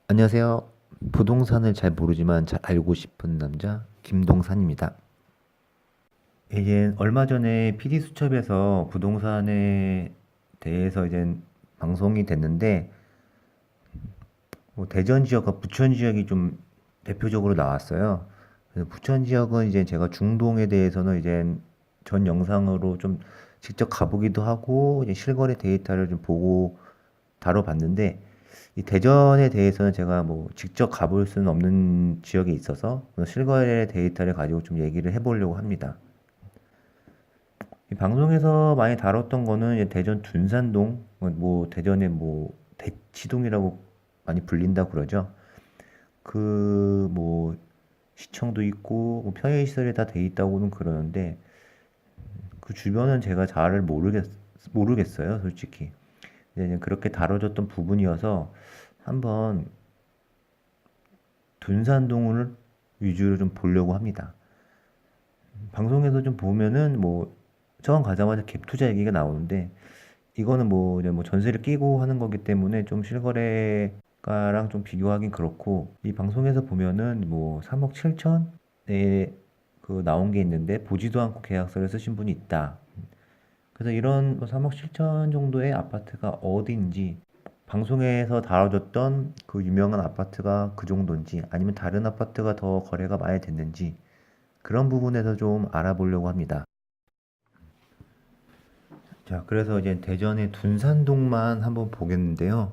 안녕하세요. 부동산을 잘 모르지만 잘 알고 싶은 남자 김동산입니다. 이제 얼마 전에 PD수첩에서 부동산에 대해서 이제 방송이 됐는데 뭐 대전 지역과 부천 지역이 좀 대표적으로 나왔어요. 그래서 부천 지역은 이제 제가 중동에 대해서는 이제 전 영상으로 좀 직접 가보기도 하고 이제 실거래 데이터를 좀 보고 다뤄봤는데 이 대전에 대해서는 제가 뭐 직접 가볼 수는 없는 지역에 있어서 실거래 데이터를 가지고 좀 얘기를 해보려고 합니다. 이 방송에서 많이 다뤘던 거는 이제 대전 둔산동, 뭐 대전의 뭐 대치동이라고 많이 불린다고 그러죠. 그 뭐 시청도 있고 뭐 편의시설이 다 돼 있다고는 그러는데 그 주변은 제가 잘 모르겠어요, 솔직히. 이제 그렇게 다뤄졌던 부분이어서 한번 둔산동을 위주로 좀 보려고 합니다. 방송에서 좀 보면은 뭐 처음 가자마자 갭 투자 얘기가 나오는데 이거는 뭐 이제 뭐 전세를 끼고 하는 거기 때문에 좀 실거래가랑 좀 비교하긴 그렇고 이 방송에서 보면은 뭐 3억 7천에 그 나온 게 있는데 보지도 않고 계약서를 쓰신 분이 있다. 그래서 이런 뭐 3억 7천 정도의 아파트가 어딘지 방송에서 다뤄졌던 그 유명한 아파트가 그 정도인지 아니면 다른 아파트가 더 거래가 많이 됐는지 그런 부분에서 좀 알아보려고 합니다. 자, 그래서 이제 대전의 둔산동만 한번 보겠는데요.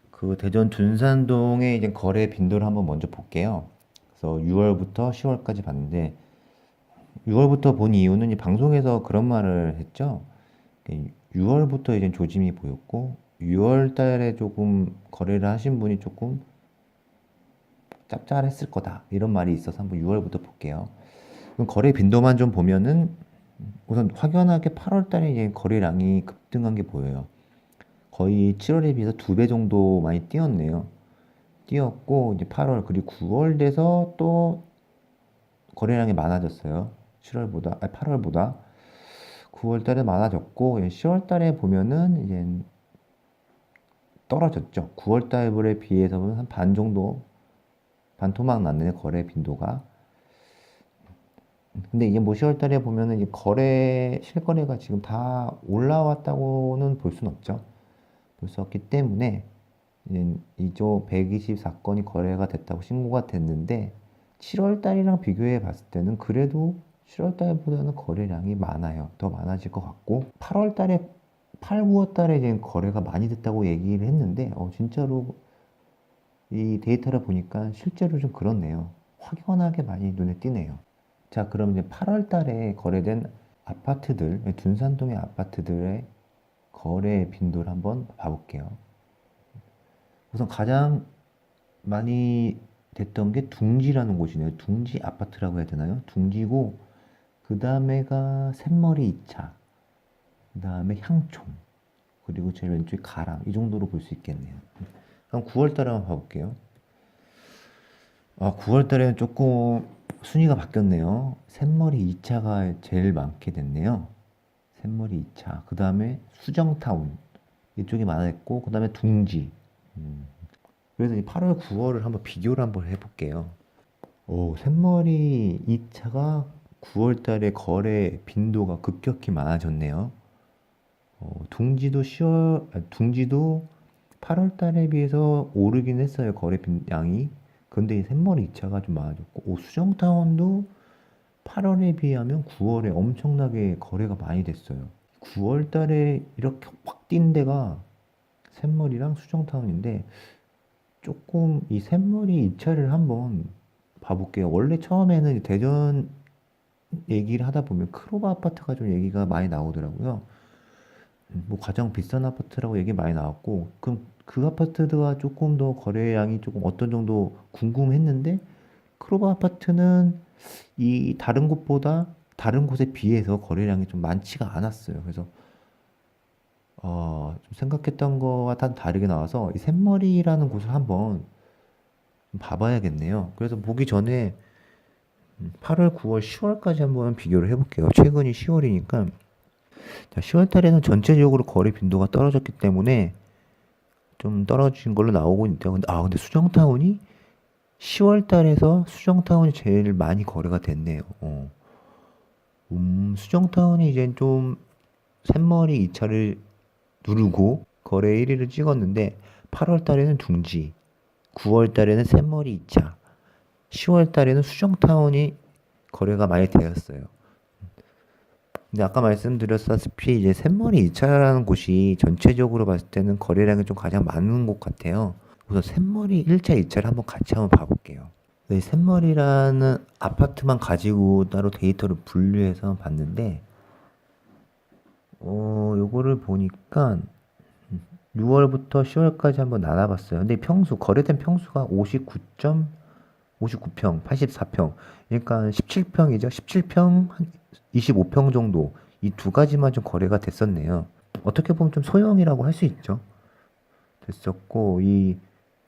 그 대전 둔산동의 이제 거래 빈도를 한번 먼저 볼게요. 그래서 6월부터 10월까지 봤는데 6월부터 본 이유는 이 방송에서 그런 말을 했죠. 6월부터 이제 조짐이 보였고 6월 달에 조금 거래를 하신 분이 조금 짭짤했을 거다. 이런 말이 있어서 한번 6월부터 볼게요. 그럼 거래 빈도만 좀 보면은 우선 확연하게 8월 달에 이제 거래량이 급등한 게 보여요. 거의 7월에 비해서 2배 정도 많이 뛰었네요. 뛰었고 이제 8월 그리고 9월 돼서 또 거래량이 많아졌어요. 7월보다 8월보다 9월 달에 많아졌고 10월 달에 보면은 이제 떨어졌죠. 9월 달에 비해서는 한 반 정도 반토막 났네 거래 빈도가. 근데 이게 뭐 10월 달에 보면은 이제 실거래가 지금 다 올라왔다고는 볼 수는 없죠. 볼 수 없기 때문에 이제 이조 124건이 거래가 됐다고 신고가 됐는데 7월 달이랑 비교해 봤을 때는 그래도 7월 달보다는 거래량이 많아요. 더 많아질 것 같고 8월 달에 8, 9월 달에 이제 거래가 많이 됐다고 얘기를 했는데 진짜로 이 데이터를 보니까 실제로 좀 그렇네요. 확연하게 많이 눈에 띄네요. 자, 그럼 이제 8월 달에 거래된 아파트들, 둔산동의 아파트들의 거래 빈도를 한번 봐볼게요. 우선 가장 많이 됐던 게 둥지라는 곳이네요. 둥지 아파트라고 해야 되나요? 둥지고, 그 다음에가 샘머리 2차, 그 다음에 향촌, 그리고 제일 왼쪽에 가람, 이 정도로 볼 수 있겠네요. 그럼 9월 달에 한번 봐볼게요. 9월 달에는 조금 순위가 바뀌었네요. 샘머리 2차가 제일 많게 됐네요. 샘머리 2차. 그 다음에 수정타운. 이쪽이 많았고, 그 다음에 둥지. 그래서 이 8월, 9월을 한번 비교를 한번 해볼게요. 샘머리 2차가 9월 달에 거래 빈도가 급격히 많아졌네요. 둥지도 8월 달에 비해서 오르긴 했어요. 거래 양이. 근데 이 샘머리 2차가 좀 많아졌고, 수정타운도 8월에 비하면 9월에 엄청나게 거래가 많이 됐어요. 9월 달에 이렇게 확 뛴 데가 샘머리랑 수정타운인데 조금 이 샘머리 2차를 한번 봐볼게요. 원래 처음에는 대전 얘기를 하다 보면 크로바 아파트가 좀 얘기가 많이 나오더라고요. 뭐 가장 비싼 아파트라고 얘기 많이 나왔고 그럼 그 아파트가 조금 더 거래량이 조금 어떤 정도 궁금했는데 크로바 아파트는 이 다른 곳보다 다른 곳에 비해서 거래량이 좀 많지가 않았어요. 그래서 좀 생각했던 거와 단 다르게 나와서 이 샘머리라는 곳을 한번 봐봐야겠네요. 그래서 보기 전에 8월, 9월, 10월까지 한번 비교를 해볼게요. 최근이 10월이니까 자, 10월 달에는 전체적으로 거래 빈도가 떨어졌기 때문에 좀 떨어진 걸로 나오고 있대요. 근데 수정타운이 10월 달에서 수정타운이 제일 많이 거래가 됐네요. 수정타운이 이제 좀 샘머리 2차를 누르고 거래 1위를 찍었는데 8월 달에는 둥지, 9월 달에는 샘머리 2차, 10월 달에는 수정타운이 거래가 많이 되었어요. 근데 아까 말씀드렸다시피 이제 샘머리 2차라는 곳이 전체적으로 봤을 때는 거래량이 좀 가장 많은 곳 같아요. 우선 샘머리 1차, 2차를 한번 같이 한번 봐볼게요. 이 샘머리라는 아파트만 가지고 따로 데이터를 분류해서 봤는데, 요거를 보니까 6월부터 10월까지 한번 나눠봤어요. 근데 거래된 평수가 59평, 84평. 그러니까 17평이죠. 17평, 한 25평 정도. 이 두 가지만 좀 거래가 됐었네요. 어떻게 보면 좀 소형이라고 할 수 있죠. 됐었고, 이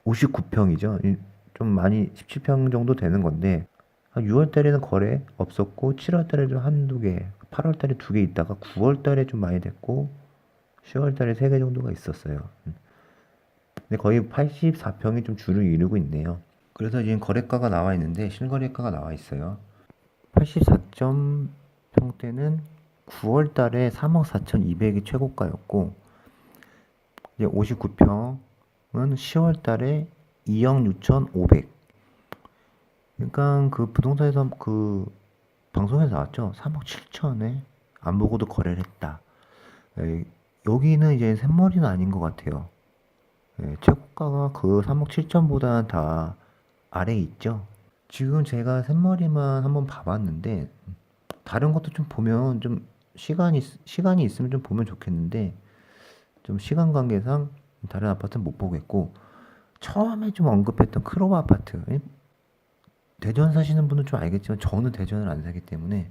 59평이죠. 좀 많이 17평 정도 되는 건데, 6월 달에는 거래 없었고, 7월 달에도 한두 개, 8월 달에 두 개 있다가 9월 달에 좀 많이 됐고, 10월 달에 세 개 정도가 있었어요. 근데 거의 84평이 좀 주를 이루고 있네요. 그래서 지금 거래가가 나와 있는데, 실거래가가 나와 있어요. 84평대는 9월 달에 3억 4,200이 최고가였고, 이제 59평은 10월 달에 2억 6,500. 그러니까 그 부동산에서 그 방송에서 나왔죠. 3억 7천에 안 보고도 거래를 했다. 여기는 이제 샘머리는 아닌 것 같아요. 최고가가 그 3억 7천보다는 다 아래에 있죠. 지금 제가 샘머리만 한번 봐봤는데 다른 것도 좀 보면 좀 시간이 있으면 좀 보면 좋겠는데 좀 시간 관계상 다른 아파트는 못 보겠고 처음에 좀 언급했던 크로바 아파트 대전 사시는 분은 좀 알겠지만 저는 대전을 안 살기 때문에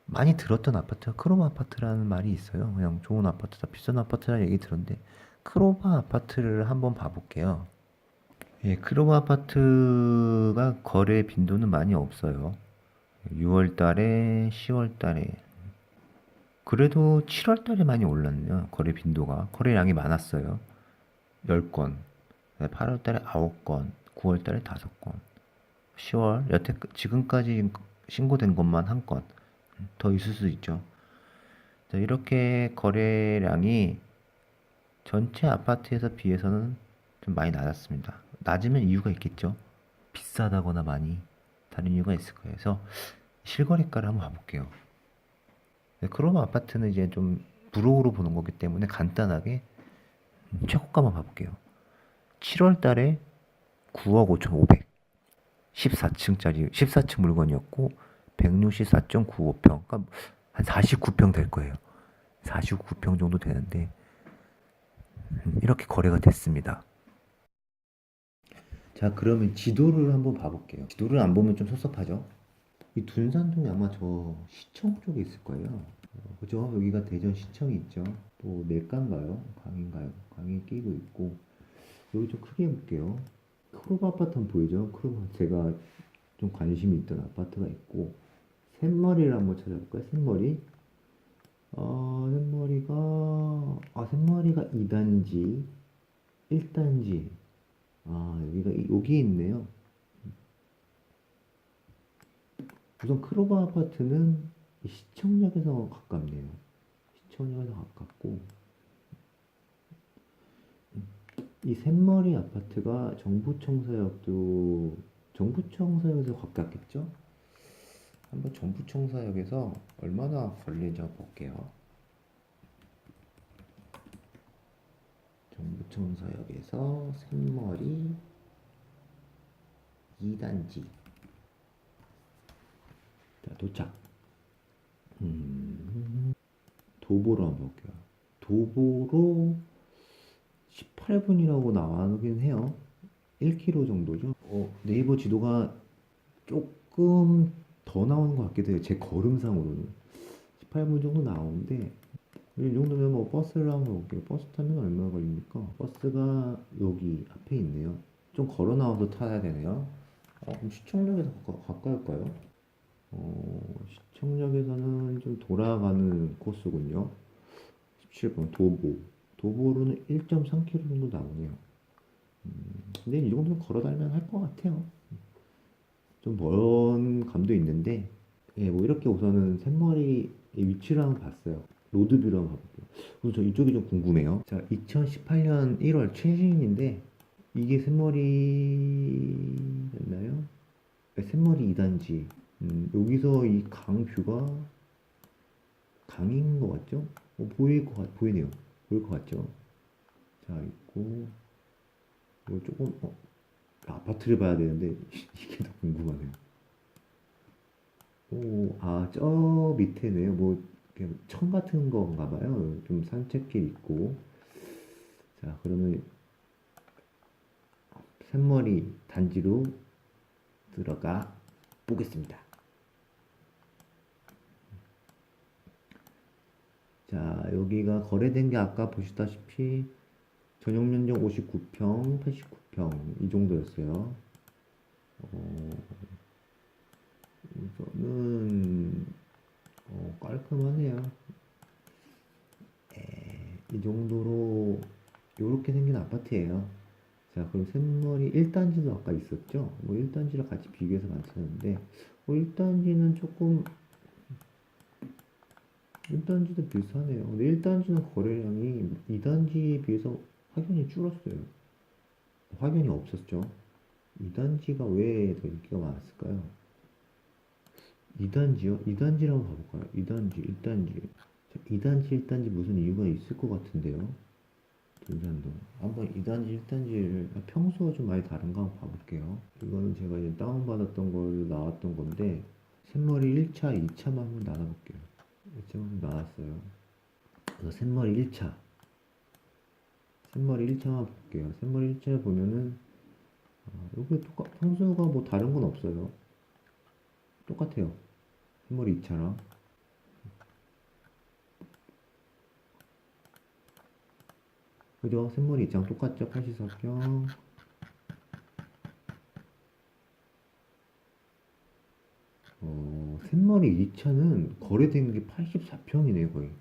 많이 들었던 아파트가 크로바 아파트라는 말이 있어요. 그냥 좋은 아파트다, 비싼 아파트라는 얘기 들었는데 크로바 아파트를 한번 봐볼게요. 예, 크로바 아파트가 거래 빈도는 많이 없어요. 6월 달에, 10월 달에. 그래도 7월 달에 많이 올랐네요. 거래 빈도가. 거래량이 많았어요. 10건. 8월 달에 9건. 9월 달에 5건. 10월, 지금까지 신고된 것만 한 건. 더 있을 수 있죠. 자, 이렇게 거래량이 전체 아파트에서 비해서는 좀 많이 낮았습니다. 낮으면 이유가 있겠죠. 비싸다거나 많이 다른 이유가 있을 거예요. 그래서 실거래가를 한번 봐볼게요. 크로마 아파트는 이제 좀 부록으로 보는 거기 때문에 간단하게 최고가만 봐볼게요. 7월 달에 9억 5,500. 14층짜리, 14층 물건이었고, 164.95평. 그러니까 한 49평 될 거예요. 49평 정도 되는데, 이렇게 거래가 됐습니다. 자, 그러면 지도를 한번 봐볼게요. 지도를 안 보면 좀 섭섭하죠? 이 둔산동이 아마 저 시청 쪽에 있을 거예요. 그죠? 여기가 대전 시청이 있죠. 또 내과인가요? 강인가요? 강이 끼고 있고. 여기 좀 크게 볼게요. 크로바 아파트 한번 보이죠? 크로바 제가 좀 관심이 있던 아파트가 있고 샘머리를 한번 찾아볼까요? 샘머리. 샘머리가 2단지, 1단지. 여기 있네요. 우선 크로바 아파트는 시청역에서 가깝네요. 시청역에서 가깝고 이 샘머리 아파트가 정부청사역에서 가깝겠죠? 한번 정부청사역에서 얼마나 걸리는지 한번 볼게요. 정부청사역에서 샘머리 2단지. 자, 도착. 도보로 한번 볼게요. 도보로 18분이라고 나오긴 해요. 1km 정도죠. 네이버 지도가 조금 더 나오는 것 같기도 해요. 제 걸음상으로는 18분 정도 나오는데 이 정도면 뭐 버스를 한번 볼게요. 버스 타면 얼마 걸립니까? 버스가 여기 앞에 있네요. 좀 걸어 나와서 타야 되네요. 그럼 시청역에서 가까울까요? 시청역에서는 좀 돌아가는 코스군요. 17번 도보로는 1.3km 정도 나오네요. 근데 이 정도는 걸어 다니면 할 것 같아요. 좀 먼 감도 있는데, 예, 뭐 이렇게 우선은 샘머리의 위치를 한번 봤어요. 로드뷰로 한번 봐볼게요. 우선 저 이쪽이 좀 궁금해요. 자, 2018년 1월 최신인데, 이게 샘머리였나요? 네, 샘머리 2단지. 여기서 이 강뷰가 강인 것 같죠? 보이네요. 보일 것 같죠? 자, 있고, 이거 조금, 아파트를 봐야 되는데, 이게 더 궁금하네요. 오, 아, 저 밑에네요. 뭐, 이렇게 천 같은 건가 봐요. 좀 산책길 있고. 자, 그러면 샘머리 단지로 들어가 보겠습니다. 자, 여기가 거래된 게 아까 보시다시피 전용 면적 59평, 89평 이 정도였어요. 어, 우선은 깔끔하네요. 이 정도로 이렇게 생긴 아파트예요. 자, 그럼 샘머리 1단지도 아까 있었죠? 뭐 1단지랑 같이 비교해서 만들었는데 1단지는 조금 1단지도 비슷하네요. 근데 1단지는 거래량이 2단지에 비해서 확연히 줄었어요. 확연히 없었죠. 2단지가 왜 더 인기가 많았을까요? 2단지요? 2단지라고 가볼까요? 2단지, 1단지. 2단지, 1단지 무슨 이유가 있을 것 같은데요? 등산도. 한번 2단지, 1단지를 평수가 좀 많이 다른가 한번 봐볼게요. 이거는 제가 이제 다운받았던 걸로 나왔던 건데, 샘머리 1차, 2차만 한번 나눠볼게요. 1차만 나왔어요. 그래서 샘머리 1차. 샘머리 1차만 볼게요. 샘머리 1차 보면은, 여기 평수가 뭐 다른 건 없어요. 똑같아요. 샘머리 2차랑. 그죠? 샘머리 2차랑 똑같죠? 84평. 샘머리 2차는 거래된 게 84평이네요, 거의.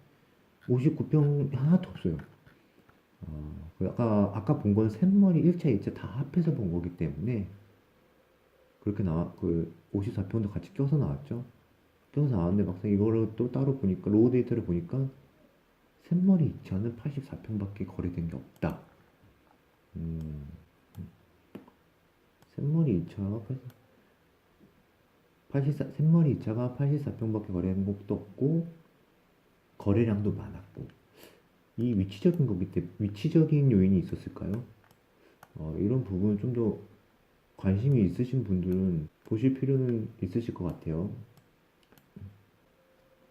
59평 하나도 없어요. 아까 본 건 샘머리 1차, 2차 다 합해서 본 거기 때문에 그렇게 그 54평도 같이 껴서 나왔죠. 껴서 나왔는데 막상 이거를 또 따로 보니까, 로우 데이터를 보니까 샘머리 2차는 84평밖에 거래된 게 없다. 음, 샘머리 2차가 샘머리 2차가 84평밖에 거래된 것도 없고, 거래량도 많았고, 이 위치적인 요인이 있었을까요? 이런 부분 좀 더 관심이 있으신 분들은 보실 필요는 있으실 것 같아요.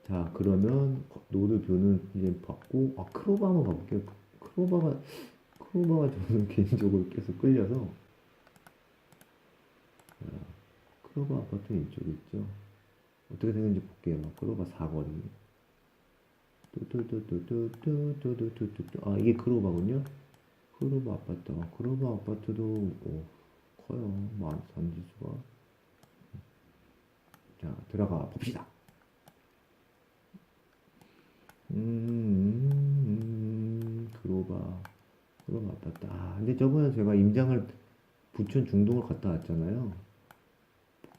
자, 그러면 노드 뷰는 이제 봤고, 크로바 한번 가볼게요. 크로바가 저는 개인적으로 계속 끌려서, 크로바 아파트는 이쪽에 있죠. 어떻게 생겼는지 볼게요. 크로바 사거리. 뚜뚜뚜뚜뚜뚜뚜뚜뚜뚜. 이게 크로바군요. 크로바 아파트. 크로바 아파트도 커요. 단지수가. 자, 들어가 봅시다. 크로바 아파트. 근데 저번에 제가 임장을 부천 중동을 갔다 왔잖아요.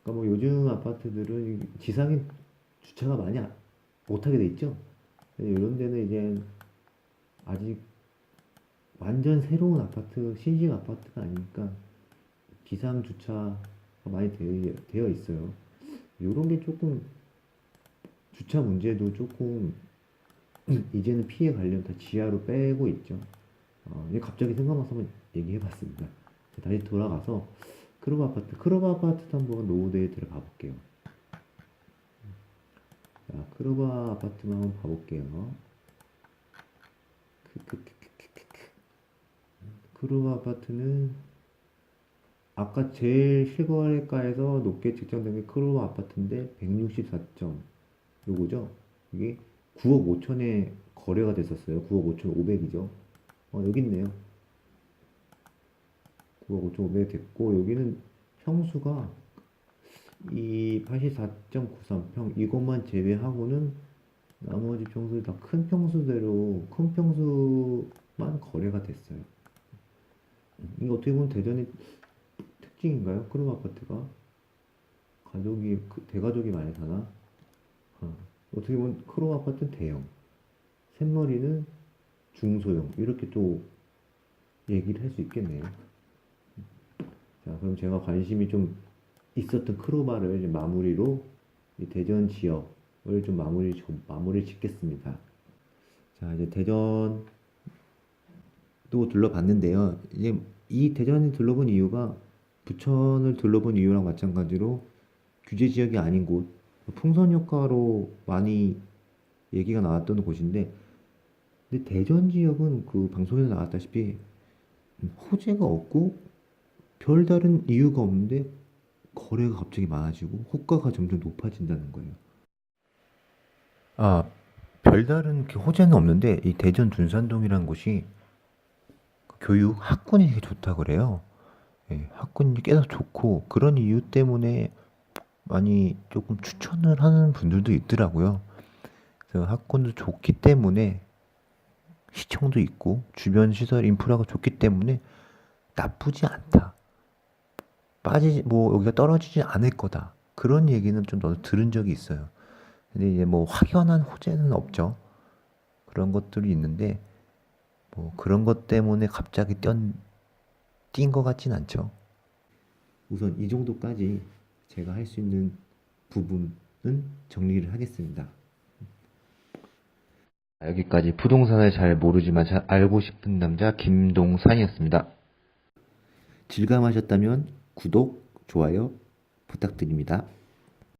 그러니까 뭐 요즘 아파트들은 지상에 주차가 많이 못하게 돼 있죠. 이런 데는 이제 아직 완전 새로운 아파트, 신식 아파트가 아니니까 기상 주차가 많이 되어 있어요. 이런 게 조금 주차 문제도 조금 이제는 피해 관련 다 지하로 빼고 있죠. 이게 갑자기 생각나서 한번 얘기해봤습니다. 다시 돌아가서 크로바 아파트도 한번 노후대에 들어가 볼게요. 자, 크로바 아파트만 한번 봐볼게요. 크로바 아파트는 아까 제일 실거래가에서 높게 측정된 게 크로바 아파트인데 164점 요거죠. 이게 9억 5천에 거래가 됐었어요. 9억 5천 5백이죠. 여기 있네요. 9억 5천 5백 됐고, 여기는 평수가 이 84.93평 이것만 제외하고는 나머지 평수들 다 큰 평수대로 큰 평수 많은 거래가 됐어요. 이게 어떻게 보면 대전의 특징인가요? 크롬 아파트가 대가족이 많이 사나? 어떻게 보면 크롬 아파트는 대형, 샘머리는 중소형 이렇게 또 얘기를 할 수 있겠네요. 자, 그럼 제가 관심이 좀 있었던 크로바를 이제 마무리로 이 대전 지역을 좀 마무리 짓겠습니다. 자, 이제 대전도 둘러봤는데요. 이제 이 대전을 둘러본 이유가 부천을 둘러본 이유랑 마찬가지로 규제 지역이 아닌 곳, 풍선 효과로 많이 얘기가 나왔던 곳인데, 근데 대전 지역은 그 방송에서 나왔다시피 호재가 없고 별다른 이유가 없는데 거래가 갑자기 많아지고 호가가 점점 높아진다는 거예요. 아, 별다른 호재는 없는데 이 대전 둔산동이라는 곳이 교육 학군이 되게 좋다 그래요. 예, 학군이 꽤나 좋고 그런 이유 때문에 많이 조금 추천을 하는 분들도 있더라고요. 그래서 학군도 좋기 때문에 시청도 있고 주변 시설 인프라가 좋기 때문에 나쁘지 않다. 여기가 떨어지지 않을 거다. 그런 얘기는 좀 들은 적이 있어요. 근데 이제 뭐 확연한 호재는 없죠. 그런 것들이 있는데 뭐 그런 것 때문에 갑자기 뛴 것 같진 않죠. 우선 이 정도까지 제가 할 수 있는 부분은 정리를 하겠습니다. 여기까지 부동산을 잘 모르지만 잘 알고 싶은 남자 김동산이었습니다. 즐감하셨다면 구독, 좋아요 부탁드립니다.